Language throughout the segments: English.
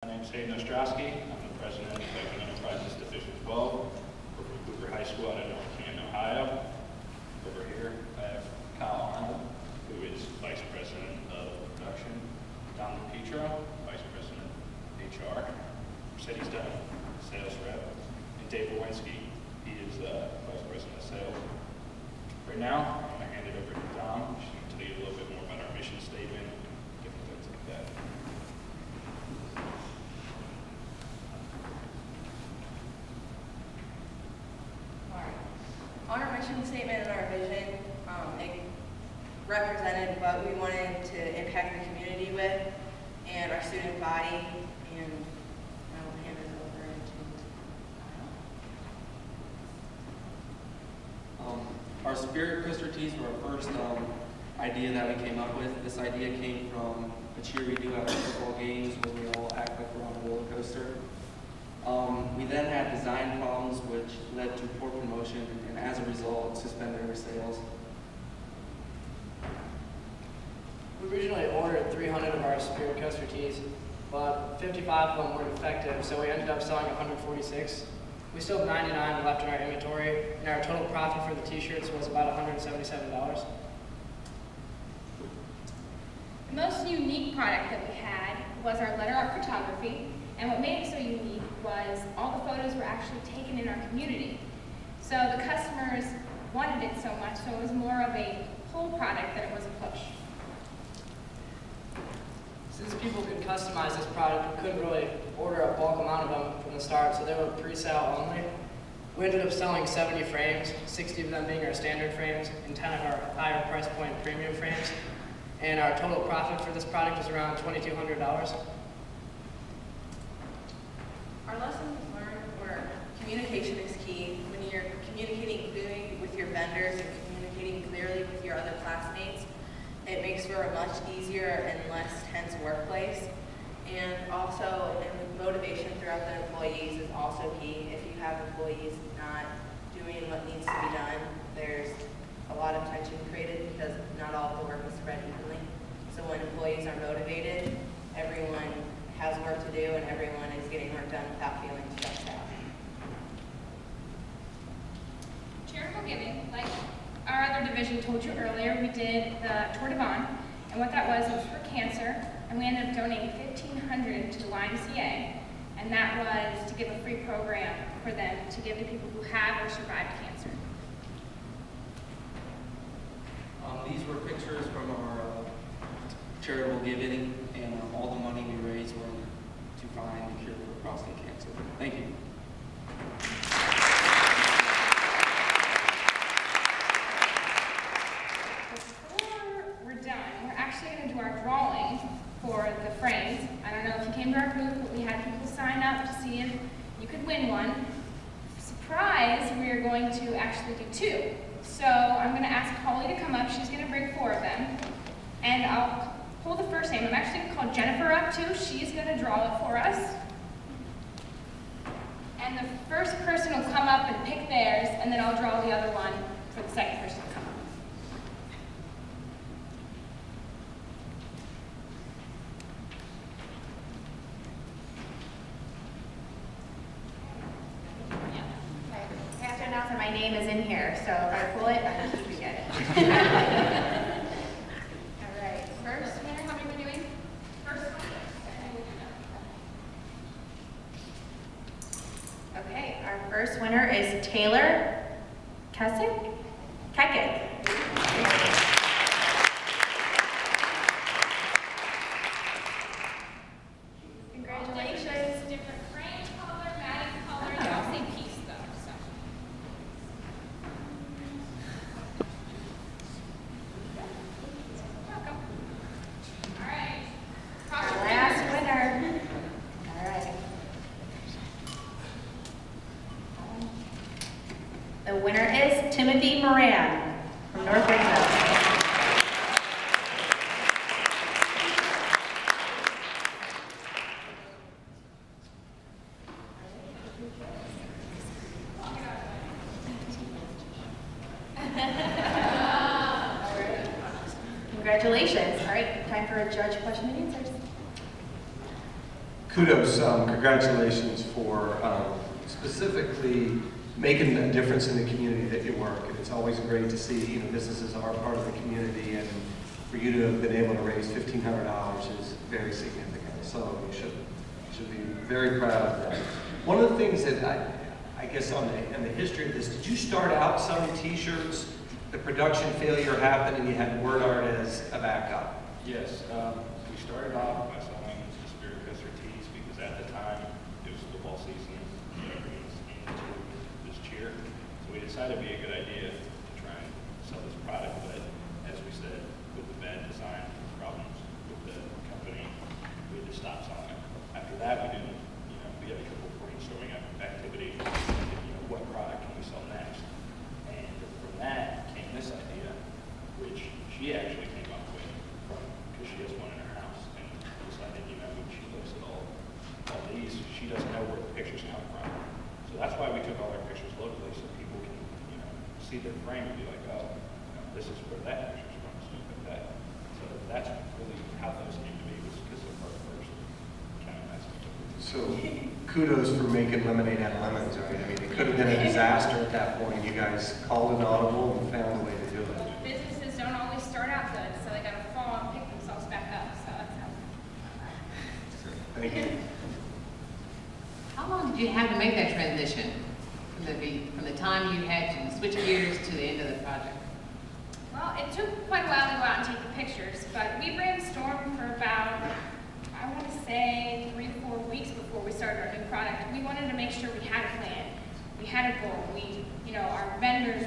My name is Hayden Ostrowski. I'm the president of Beckman Enterprises Division 12 over at Hoover High School out of North Canton, Ohio. Over here, I have Kyle Arnold, who is Vice President of Production, Don DePietro, Vice President of HR, Mercedes Dunn, Sales Rep, and Dave Lewinsky, he is Vice President of Sales. Right now, I'm going to hand it over to Dom. She's going to tell you a little bit more about our mission statement and different things like that. On our mission statement and our vision, it represented what we wanted to impact the community with and our student body, and I will hand it over to Our spirit coaster tees were our first idea that we came up with. This idea came from a cheer we do at our football games where we all act like we're on a roller coaster. We then had design problems which led to poor promotion and as a result suspended our sales. We originally ordered 300 of our spirit coaster tees, but 55 of them were defective, so we ended up selling 146. We still have 99 left in our inventory, and our total profit for the t-shirts was about $177. The most unique product that we had was our letter art photography, and what made it so unique was all the photos were actually taken in our community. So the customers wanted it so much, so it was more of a pull product than it was a push. Since people could customize this product, we couldn't really order a bulk amount of them from the start, so they were pre-sale only. We ended up selling 70 frames, 60 of them being our standard frames, and 10 of our higher price point premium frames. And our total profit for this product was around $2,200. Our lessons learned were communication is key. When you're communicating clearly with your vendors and communicating clearly with your other classmates, it makes for a much easier and less tense workplace. And also, motivation throughout the employees is also key. If you have employees not doing what needs to be done, there's a lot of tension created because not all of the work is spread evenly. So when employees are motivated, everyone has work to do and everyone is getting work done without feeling stressed out. Charitable giving, like our other division told you earlier, we did the Tour de Bon, and what that was for cancer, and we ended up donating $1,500 to the YMCA, and that was to give a free program for them to give to people who have or survived cancer. These were pictures from our charitable giving, and all the money we raised were to find the cure for prostate cancer. Thank you. Before we're done, we're actually going to do our drawing for the frames. I don't know if you came to our booth, but we had people sign up to see if you could win one. Surprise, we are going to actually do two. So I'm going to ask Holly to come up. She's going to bring 4 of them. And I'll pull the first name. I'm actually going to call Jennifer up too. She's going to draw it for us. And the first person will come up and pick theirs, and then I'll draw the other one for the second person to come up. I have to announce that my name is in here, so if I pull it, I hope you get it. All right, first winner, how many are we doing? First one? Okay, our first winner is Taylor Kekik. Congratulations. Different frame color, matting color, they're all same piece though. So. Welcome. All right. Our Cross your last fingers. winner. All right. The winner is Timothy Moran from North Ringville. Congratulations. All right, time for a judge question and answers. Kudos, congratulations for specifically making a difference in the community that you work. And it's always great to see, businesses are part of the community, and for you to have been able to raise $1,500 is very significant. So you should be very proud of that. One of the things that I guess on the history of this, did you start out selling T-shirts? The production failure happened, and you had word art as a backup. Yes, we started off by selling Spirit Coaster tees because at the time it was football season, everyone's into this cheer. So we decided it'd be a good idea to try and sell this product, but as we said, with the bad design problems with the company, we had to stop selling it. After that, we didn't, we had a couple of brainstorming activity, what product can we sell next? And from that came this idea, which she actually came up with because she has one in her house and decided, when she looks at all these, she doesn't know where the pictures come from. So that's why we took all our pictures locally so people can, see their frame and be like, oh, this is where that picture's from, stuff like that. So that's really how those came to be, was because of our first kind of message. So kudos for making lemonade out of lemons, right? I mean, it could have been a disaster at that point. You guys called an audible and found a way to do it. Businesses don't always start out good, so they gotta fall and pick themselves back up, so that's how. Thank you. How long did you have to make that transition from the time you had to switch gears to the end of the project? Well, it took quite a while to go out and take the pictures, but we brainstormed for about, I want to say, 3 to 4 weeks before we started our new product. We wanted to make sure we had a plan, we had a goal. Our vendors,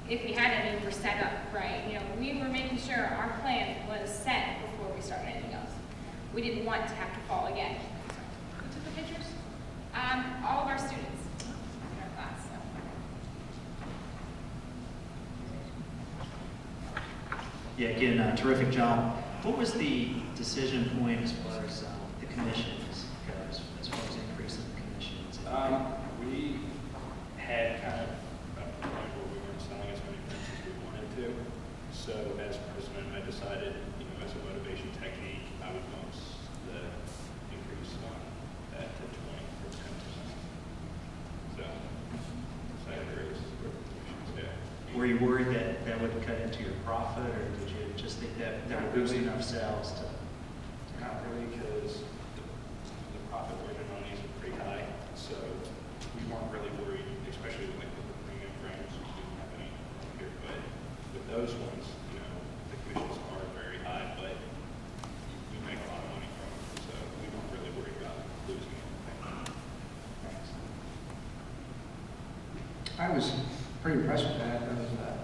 if we had any, were set up right. We were making sure our plan was set before we started anything else. We didn't want to have to fall again. Who took the pictures? All of our students in our class. So. Yeah, again, terrific job. What was the decision point as far as the commissions goes, as far as increasing the commissions? We had kind of a point where we weren't selling as many prints as we wanted to. So as president, I decided, as a motivation technique, I would bump the increase on that to 20 or 10%. So I raised the commissions, yeah. Were you worried that that would cut into your profit, or did you just think that that would boost enough sales to? Not really, because the profit margin on these is pretty high, so we weren't really worried, especially with the premium frames. We didn't have any here, but with those ones, the commissions are very high, but we make a lot of money from them, so we weren't really worried about losing anything. Thanks. I was pretty impressed with that. That was a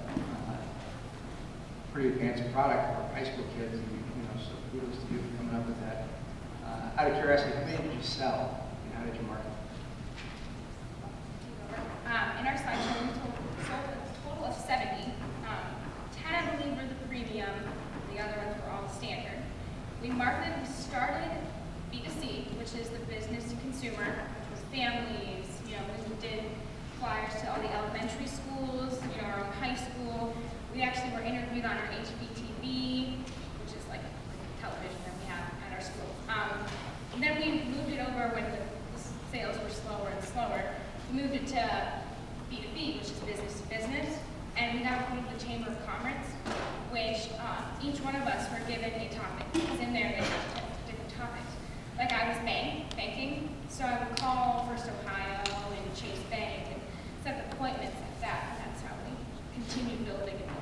pretty advanced product for high school kids, and so kudos to you for coming up with that. Out of curiosity, how many did you sell, and how did you market? In our slideshow, we sold a total of 70. 10, I believe, were the premium. The other ones were all standard. We started B2C, which is the business to consumer, which was families. We did flyers to all the elementary schools, our own high school. We actually were interviewed on our HBTV, which is like television that we have at our school. And then we moved it over when the sales were slower and slower. We moved it to B2B, which is business to business. And we got approved the Chamber of Commerce, which each one of us were given a topic. Because in there they have different topics. Like I was banking, so I would call First Ohio and Chase Bank and set appointments like that. And that's how we continued building and building.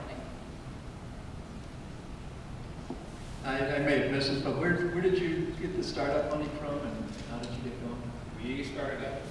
I may have missed this, but where did you get the startup money from, and how did you get going? We started up